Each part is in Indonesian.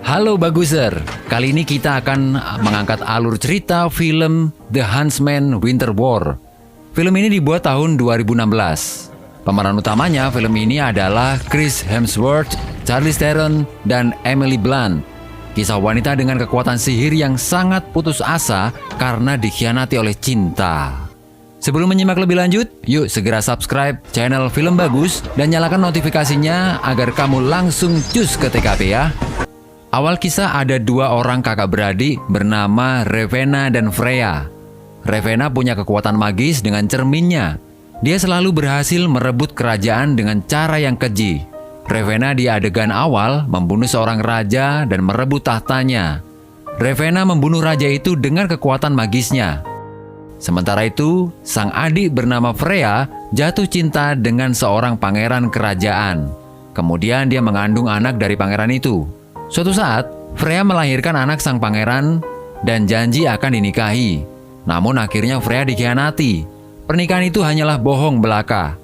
Halo Baguser, kali ini kita akan mengangkat alur cerita film The Huntsman Winter War. Film ini dibuat tahun 2016. Pemeran utamanya film ini adalah Chris Hemsworth, Charlize Theron, dan Emily Blunt. Kisah wanita dengan kekuatan sihir yang sangat putus asa karena dikhianati oleh cinta. Sebelum menyimak lebih lanjut, yuk segera subscribe channel Film Bagus dan nyalakan notifikasinya agar kamu langsung cus ke TKP ya. Awal kisah ada dua orang kakak beradik bernama Ravenna dan Freya. Ravenna punya kekuatan magis dengan cerminnya. Dia selalu berhasil merebut kerajaan dengan cara yang keji. Ravenna di adegan awal membunuh seorang raja dan merebut tahtanya. Ravenna membunuh raja itu dengan kekuatan magisnya. Sementara itu, sang adik bernama Freya jatuh cinta dengan seorang pangeran kerajaan. Kemudian dia mengandung anak dari pangeran itu. Suatu saat, Freya melahirkan anak sang pangeran dan janji akan dinikahi. Namun akhirnya Freya dikhianati. Pernikahan itu hanyalah bohong belaka.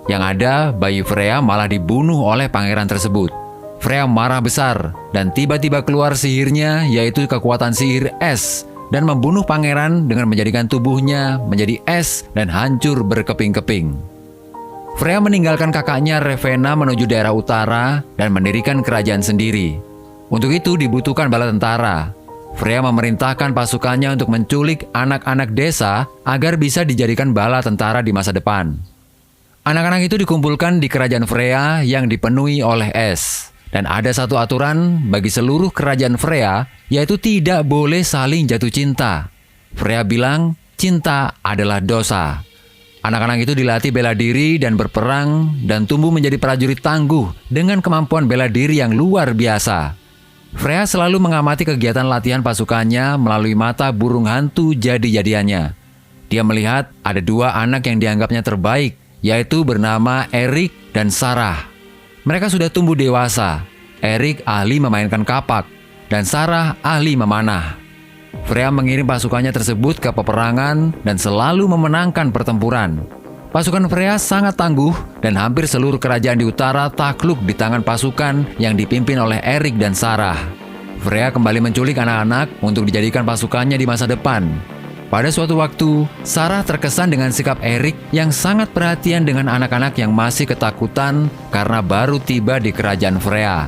Yang ada, bayi Freya malah dibunuh oleh pangeran tersebut. Freya marah besar dan tiba-tiba keluar sihirnya, yaitu kekuatan sihir es, dan membunuh pangeran dengan menjadikan tubuhnya menjadi es dan hancur berkeping-keping. Freya meninggalkan kakaknya Ravenna menuju daerah utara dan mendirikan kerajaan sendiri. Untuk itu dibutuhkan bala tentara. Freya memerintahkan pasukannya untuk menculik anak-anak desa agar bisa dijadikan bala tentara di masa depan. Anak-anak itu dikumpulkan di kerajaan Freya yang dipenuhi oleh es. Dan ada satu aturan bagi seluruh kerajaan Freya, yaitu tidak boleh saling jatuh cinta. Freya bilang, cinta adalah dosa. Anak-anak itu dilatih bela diri dan berperang dan tumbuh menjadi prajurit tangguh dengan kemampuan bela diri yang luar biasa. Freya selalu mengamati kegiatan latihan pasukannya melalui mata burung hantu jadi-jadiannya. Dia melihat ada dua anak yang dianggapnya terbaik, yaitu bernama Eric dan Sarah. Mereka sudah tumbuh dewasa. Eric ahli memainkan kapak dan Sarah ahli memanah. Freya mengirim pasukannya tersebut ke peperangan dan selalu memenangkan pertempuran. Pasukan Freya sangat tangguh dan hampir seluruh kerajaan di utara takluk di tangan pasukan yang dipimpin oleh Eric dan Sarah. Freya kembali menculik anak-anak untuk dijadikan pasukannya di masa depan. Pada suatu waktu, Sarah terkesan dengan sikap Eric yang sangat perhatian dengan anak-anak yang masih ketakutan karena baru tiba di kerajaan Freya.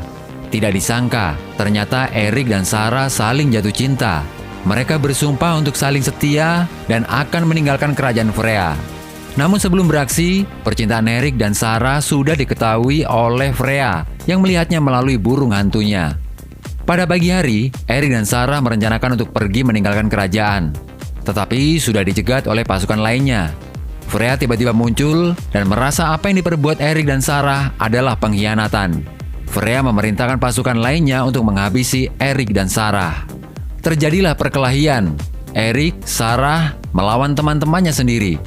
Tidak disangka, ternyata Eric dan Sarah saling jatuh cinta. Mereka bersumpah untuk saling setia dan akan meninggalkan kerajaan Freya. Namun sebelum beraksi, percintaan Eric dan Sarah sudah diketahui oleh Freya yang melihatnya melalui burung hantunya. Pada pagi hari, Eric dan Sarah merencanakan untuk pergi meninggalkan kerajaan. Tetapi sudah dicegat oleh pasukan lainnya. Freya tiba-tiba muncul dan merasa apa yang diperbuat Eric dan Sarah adalah pengkhianatan. Freya memerintahkan pasukan lainnya untuk menghabisi Eric dan Sarah. Terjadilah perkelahian. Eric, Sarah melawan teman-temannya sendiri.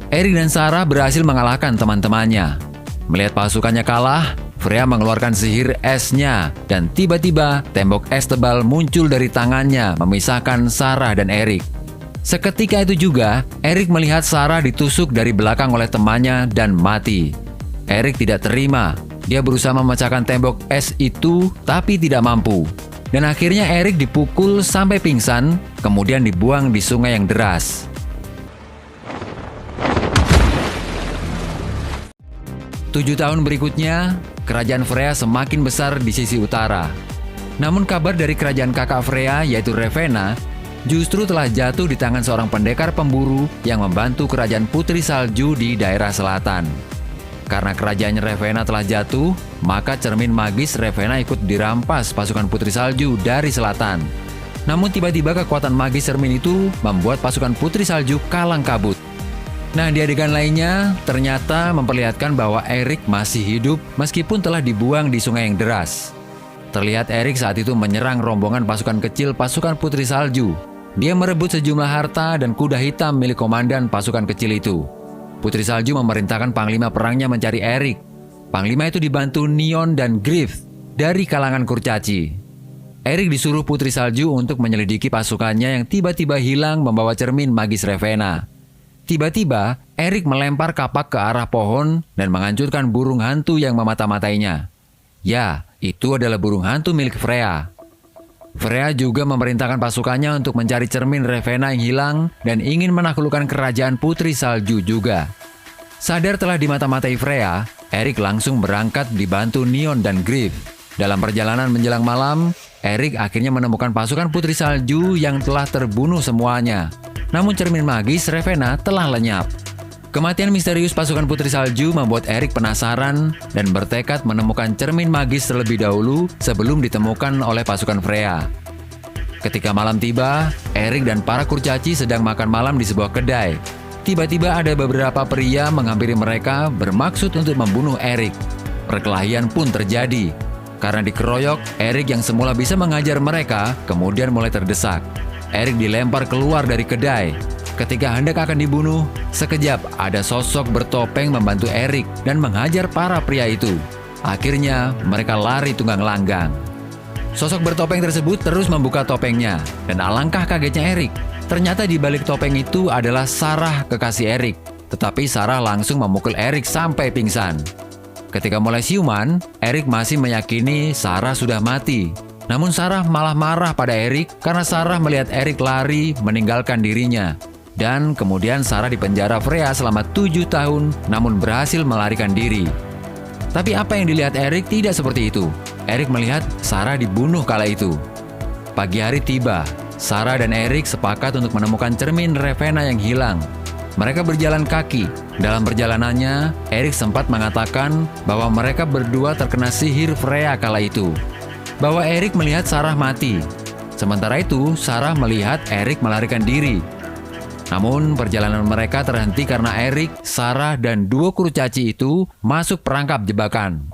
Eric dan Sarah berhasil mengalahkan teman-temannya. Melihat pasukannya kalah, Freya mengeluarkan sihir esnya dan tiba-tiba tembok es tebal muncul dari tangannya memisahkan Sarah dan Eric. Seketika itu juga, Eric melihat Sarah ditusuk dari belakang oleh temannya dan mati. Eric tidak terima. Dia berusaha memecahkan tembok es itu, tapi tidak mampu. Dan akhirnya Eric dipukul sampai pingsan, kemudian dibuang di sungai yang deras. Tujuh tahun berikutnya, kerajaan Freya semakin besar di sisi utara. Namun kabar dari kerajaan kakak Freya, yaitu Ravenna, justru telah jatuh di tangan seorang pendekar pemburu yang membantu kerajaan Putri Salju di daerah selatan. Karena kerajaan Ravenna telah jatuh, maka cermin magis Ravenna ikut dirampas pasukan Putri Salju dari selatan. Namun tiba-tiba kekuatan magis cermin itu membuat pasukan Putri Salju kalang kabut. Nah, di adegan lainnya ternyata memperlihatkan bahwa Eric masih hidup meskipun telah dibuang di sungai yang deras. Terlihat Eric saat itu menyerang rombongan pasukan kecil pasukan Putri Salju. Dia merebut sejumlah harta dan kuda hitam milik komandan pasukan kecil itu. Putri Salju memerintahkan panglima perangnya mencari Eric. Panglima itu dibantu Neon dan Griff dari kalangan kurcaci. Eric disuruh Putri Salju untuk menyelidiki pasukannya yang tiba-tiba hilang membawa cermin magis Ravenna. Tiba-tiba, Eric melempar kapak ke arah pohon dan menghancurkan burung hantu yang memata-matainya. Ya, Itu adalah burung hantu milik Freya. Freya juga memerintahkan pasukannya untuk mencari cermin Ravenna yang hilang dan ingin menaklukkan kerajaan Putri Salju juga. Sadar telah dimata-matai Freya, Erik langsung berangkat dibantu Nion dan Grif. Dalam perjalanan menjelang malam, Erik akhirnya menemukan pasukan Putri Salju yang telah terbunuh semuanya. Namun cermin magis Ravenna telah lenyap. Kematian misterius pasukan Putri Salju membuat Erik penasaran dan bertekad menemukan cermin magis terlebih dahulu sebelum ditemukan oleh pasukan Freya. Ketika malam tiba, Erik dan para kurcaci sedang makan malam di sebuah kedai. Tiba-tiba ada beberapa pria menghampiri mereka bermaksud untuk membunuh Erik. Perkelahian pun terjadi. Karena dikeroyok, Erik yang semula bisa mengajar mereka kemudian mulai terdesak. Erik dilempar keluar dari kedai. Ketika hendak akan dibunuh, sekejap ada sosok bertopeng membantu Erik dan menghajar para pria itu. Akhirnya mereka lari tunggang langgang. Sosok bertopeng tersebut terus membuka topengnya dan alangkah kagetnya Erik. Ternyata di balik topeng itu adalah Sarah, kekasih Erik. Tetapi Sarah langsung memukul Erik sampai pingsan. Ketika mulai siuman, Erik masih meyakini Sarah sudah mati. Namun Sarah malah marah pada Erik karena Sarah melihat Erik lari meninggalkan dirinya. Dan kemudian Sarah dipenjara Freya selama 7 tahun namun berhasil melarikan diri. Tapi apa yang dilihat Erik tidak seperti itu. Erik melihat Sarah dibunuh kala itu. Pagi hari tiba. Sarah dan Erik sepakat untuk menemukan cermin Ravenna yang hilang. Mereka berjalan kaki. Dalam perjalanannya, Erik sempat mengatakan bahwa mereka berdua terkena sihir Freya kala itu. Bahwa Erik melihat Sarah mati. Sementara itu, Sarah melihat Erik melarikan diri. Namun, perjalanan mereka terhenti karena Erik, Sarah, dan 2 kurcaci itu masuk perangkap jebakan.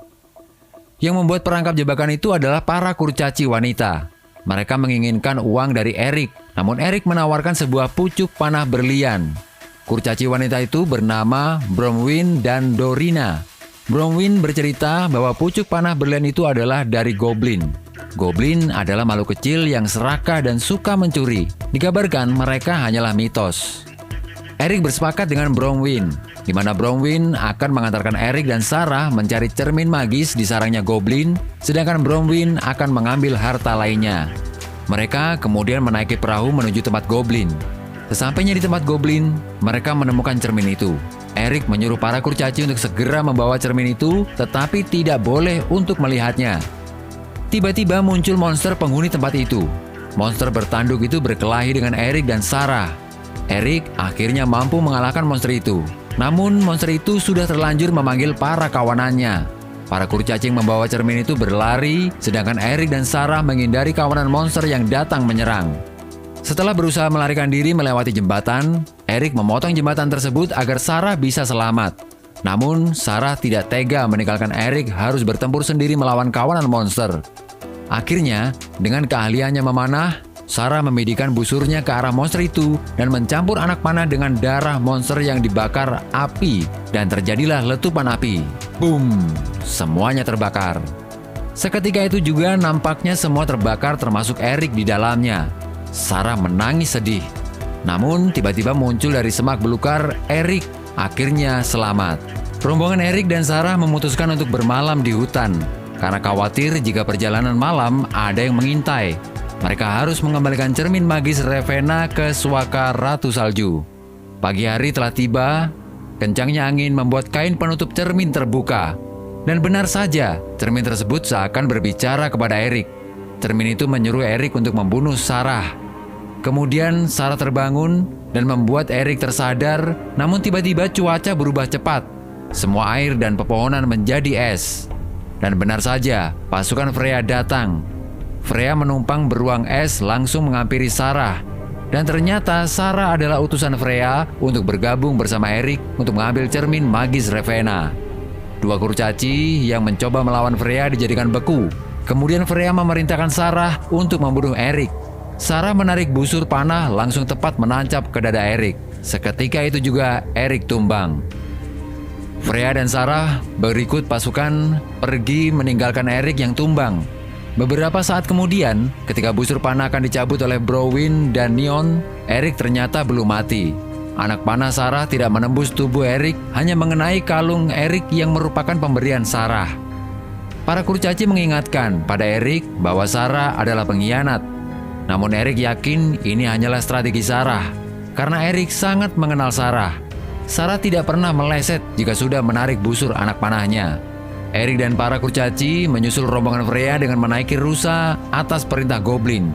Yang membuat perangkap jebakan itu adalah para kurcaci wanita. Mereka menginginkan uang dari Erik, namun Erik menawarkan sebuah pucuk panah berlian. Kurcaci wanita itu bernama Bromwyn dan Dorina. Bromwyn bercerita bahwa pucuk panah berlian itu adalah dari goblin. Goblin adalah makhluk kecil yang serakah dan suka mencuri. Dikabarkan mereka hanyalah mitos. Erik bersepakat dengan Bromwyn, di mana Bromwyn akan mengantarkan Erik dan Sarah mencari cermin magis di sarangnya goblin, sedangkan Bromwyn akan mengambil harta lainnya. Mereka kemudian menaiki perahu menuju tempat goblin. Sesampainya di tempat goblin, mereka menemukan cermin itu. Erik menyuruh para kurcaci untuk segera membawa cermin itu, tetapi tidak boleh untuk melihatnya. Tiba-tiba muncul monster penghuni tempat itu. Monster bertanduk itu berkelahi dengan Erik dan Sarah. Erik akhirnya mampu mengalahkan monster itu. Namun monster itu sudah terlanjur memanggil para kawanannya. Para kurcaci yang membawa cermin itu berlari, sedangkan Erik dan Sarah menghindari kawanan monster yang datang menyerang. Setelah berusaha melarikan diri melewati jembatan, Erik memotong jembatan tersebut agar Sarah bisa selamat. Namun, Sarah tidak tega meninggalkan Erik harus bertempur sendiri melawan kawanan monster. Akhirnya, dengan keahliannya memanah, Sarah membidikan busurnya ke arah monster itu dan mencampur anak panah dengan darah monster yang dibakar api dan terjadilah letupan api. Boom! Semuanya terbakar. Seketika itu juga nampaknya semua terbakar termasuk Erik di dalamnya. Sarah menangis sedih. Namun tiba-tiba muncul dari semak belukar Erik, akhirnya selamat. Rombongan Erik dan Sarah memutuskan untuk bermalam di hutan karena khawatir jika perjalanan malam ada yang mengintai. Mereka harus mengembalikan cermin magis Ravenna ke Swaka Ratu Salju. Pagi hari telah tiba, kencangnya angin membuat kain penutup cermin terbuka. Dan benar saja, cermin tersebut seakan berbicara kepada Erik. Cermin itu menyuruh Erik untuk membunuh Sarah. Kemudian Sarah terbangun dan membuat Erik tersadar, namun tiba-tiba cuaca berubah cepat. Semua air dan pepohonan menjadi es. Dan benar saja, pasukan Freya datang. Freya menumpang beruang es langsung menghampiri Sarah. Dan ternyata Sarah adalah utusan Freya untuk bergabung bersama Erik untuk mengambil cermin magis Ravenna. 2 kurcaci yang mencoba melawan Freya dijadikan beku. Kemudian Freya memerintahkan Sarah untuk membunuh Erik. Sarah menarik busur panah langsung tepat menancap ke dada Erik. Seketika itu juga Erik tumbang. Freya dan Sarah berikut pasukan pergi meninggalkan Erik yang tumbang. Beberapa saat kemudian, ketika busur panah akan dicabut oleh Bromwyn dan Nion, Erik ternyata belum mati. Anak panah Sarah tidak menembus tubuh Erik, hanya mengenai kalung Erik yang merupakan pemberian Sarah. Para kurcaci mengingatkan pada Eric bahwa Sarah adalah pengkhianat. Namun Eric yakin ini hanyalah strategi Sarah, karena Eric sangat mengenal Sarah. Sarah tidak pernah meleset jika sudah menarik busur anak panahnya. Eric dan para kurcaci menyusul rombongan Freya dengan menaiki rusa atas perintah Goblin.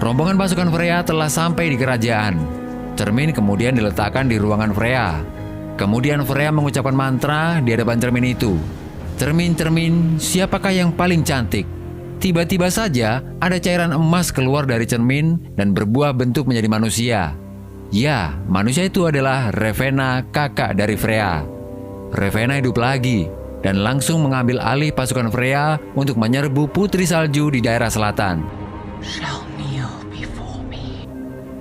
Rombongan pasukan Freya telah sampai di kerajaan. Cermin kemudian diletakkan di ruangan Freya. Kemudian Freya mengucapkan mantra di hadapan cermin itu. Cermin-cermin, siapakah yang paling cantik? Tiba-tiba saja ada cairan emas keluar dari cermin dan berbuah bentuk menjadi manusia. Ya, manusia itu adalah Ravenna, kakak dari Freya. Ravenna hidup lagi dan langsung mengambil alih pasukan Freya untuk menyerbu Putri Salju di daerah selatan.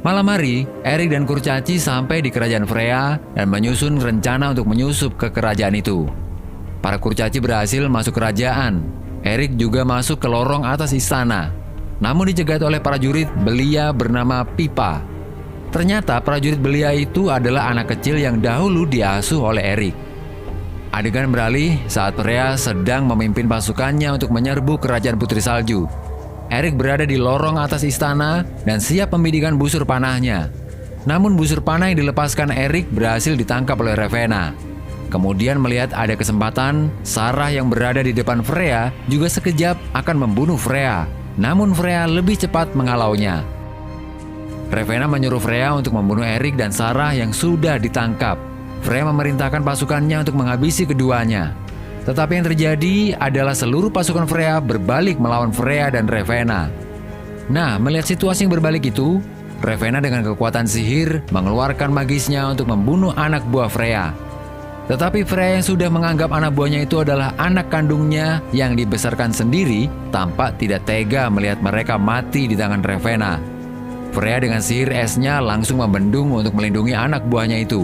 Malam hari, Eric dan kurcaci sampai di kerajaan Freya dan menyusun rencana untuk menyusup ke kerajaan itu. Para kurcaci berhasil masuk kerajaan. Eric juga masuk ke lorong atas istana. Namun dicegat oleh prajurit belia bernama Pippa. Ternyata prajurit belia itu adalah anak kecil yang dahulu diasuh oleh Eric. Adegan beralih saat Freya sedang memimpin pasukannya untuk menyerbu kerajaan Putri Salju. Eric berada di lorong atas istana dan siap membidikan busur panahnya. Namun busur panah yang dilepaskan Eric berhasil ditangkap oleh Ravenna. Kemudian melihat ada kesempatan, Sarah yang berada di depan Freya juga sekejap akan membunuh Freya. Namun Freya lebih cepat menghalaunya. Ravenna menyuruh Freya untuk membunuh Eric dan Sarah yang sudah ditangkap. Freya memerintahkan pasukannya untuk menghabisi keduanya. Tetapi yang terjadi adalah seluruh pasukan Freya berbalik melawan Freya dan Ravenna. Nah, melihat situasi yang berbalik itu, Ravenna dengan kekuatan sihir mengeluarkan magisnya untuk membunuh anak buah Freya. Tetapi Freya yang sudah menganggap anak buahnya itu adalah anak kandungnya yang dibesarkan sendiri, tampak tidak tega melihat mereka mati di tangan Ravenna. Freya dengan sihir esnya langsung membendung untuk melindungi anak buahnya itu.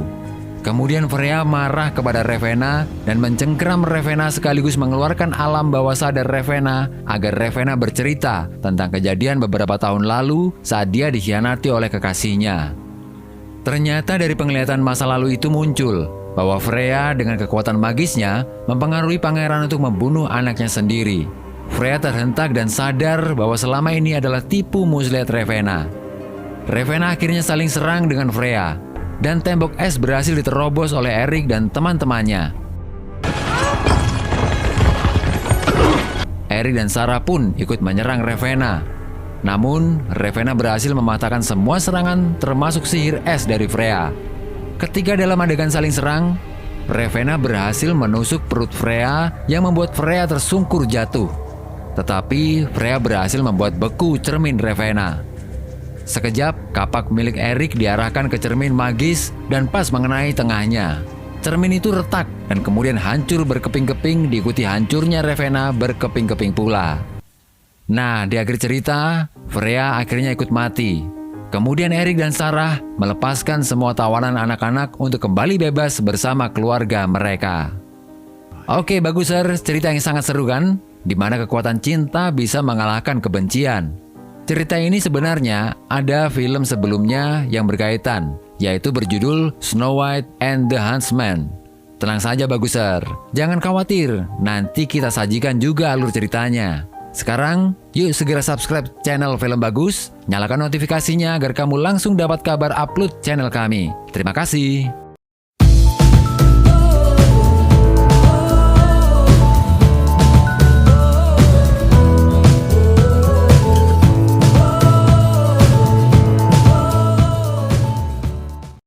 Kemudian Freya marah kepada Ravenna dan mencengkeram Ravenna sekaligus mengeluarkan alam bawah sadar Ravenna agar Ravenna bercerita tentang kejadian beberapa tahun lalu saat dia dikhianati oleh kekasihnya. Ternyata dari penglihatan masa lalu itu muncul bahwa Freya dengan kekuatan magisnya mempengaruhi pangeran untuk membunuh anaknya sendiri. Freya terhentak dan sadar bahwa selama ini adalah tipu muslihat Ravenna. Ravenna akhirnya saling serang dengan Freya, dan tembok es berhasil diterobos oleh Eric dan teman-temannya. Eric dan Sarah pun ikut menyerang Ravenna. Namun, Ravenna berhasil mematahkan semua serangan termasuk sihir es dari Freya. Ketika dalam adegan saling serang, Ravenna berhasil menusuk perut Freya yang membuat Freya tersungkur jatuh. Tetapi Freya berhasil membuat beku cermin Ravenna. Sekejap, kapak milik Eric diarahkan ke cermin magis dan pas mengenai tengahnya. Cermin itu retak dan kemudian hancur berkeping-keping diikuti hancurnya Ravenna berkeping-keping pula. Nah, di akhir cerita, Freya akhirnya ikut mati. Kemudian Eric dan Sarah melepaskan semua tawanan anak-anak untuk kembali bebas bersama keluarga mereka. Oke, Baguser, cerita yang sangat seru kan? Di mana kekuatan cinta bisa mengalahkan kebencian. Cerita ini sebenarnya ada film sebelumnya yang berkaitan, yaitu berjudul Snow White and the Huntsman. Tenang saja Baguser, jangan khawatir, nanti kita sajikan juga alur ceritanya. Sekarang, yuk segera subscribe channel Film Bagus, nyalakan notifikasinya agar kamu langsung dapat kabar upload channel kami. Terima kasih.